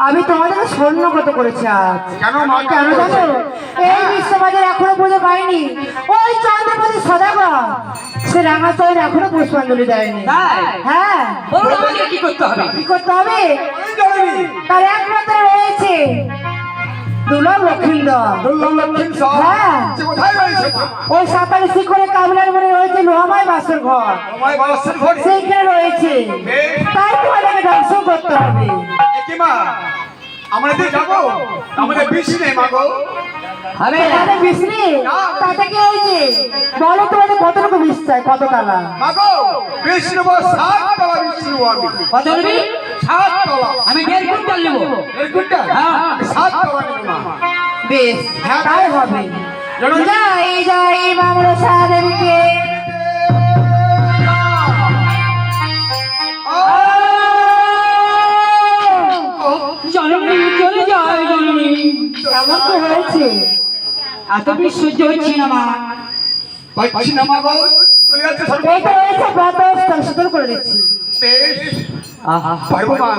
আমি তোমাদেরকে স্বর্ণগত করেছি আজ। কেন মা? কেন জানো? এই বিশ্ববাজার এখনো পুজো পাইনি। ওই চন্দ্রপতি সদাগর সে রাঙাচরণ এখনো পুষ্পাঞ্জলি দেয়নি। হ্যাঁ, বলো আমাকে কি করতে হবে? কি করতে হবে? তার একমাত্র রয়েছে দুর্লভ লক্ষিন্দর। হ্যাঁ, ওই সাতারে শিখরে কাবিলার মনে রয়েছে লোহাময় বাসর ঘর, সেইখানে রয়েছে। তাই তোমাদেরকে দর্শন করতে হবে। আমরা যাবো, আমাদের বিষ নেই মাগো। হবে তাহলে বিশ্রী তাতে কি হয়েছে? বলো তোমাদের কতটুকু বিষ চাই, কত টাকা? মাগো বিষ নেবো, 7 তলা বিষ নেবো আমি। কত নিবি? 7 তলা। আমি 1.5 কুইন্টাল নেবো। 1 কুইন্টাল? হ্যাঁ। 7 তলা নেবো মা। বেশ, হ্যাঁ, তাই হবে। জননী। যাই যাই মামলা দেবীকে জননী চলে যায় জননী। কেমন তো হয়েছে? এত বেশ সহ্য হচ্ছে না মা। পাচ্ছি না মাগো, চলে যাচ্ছে সর্ব। এইটা রয়েছে ব্রত সুতর করে দিচ্ছি। বেশ আহা পারবো মা।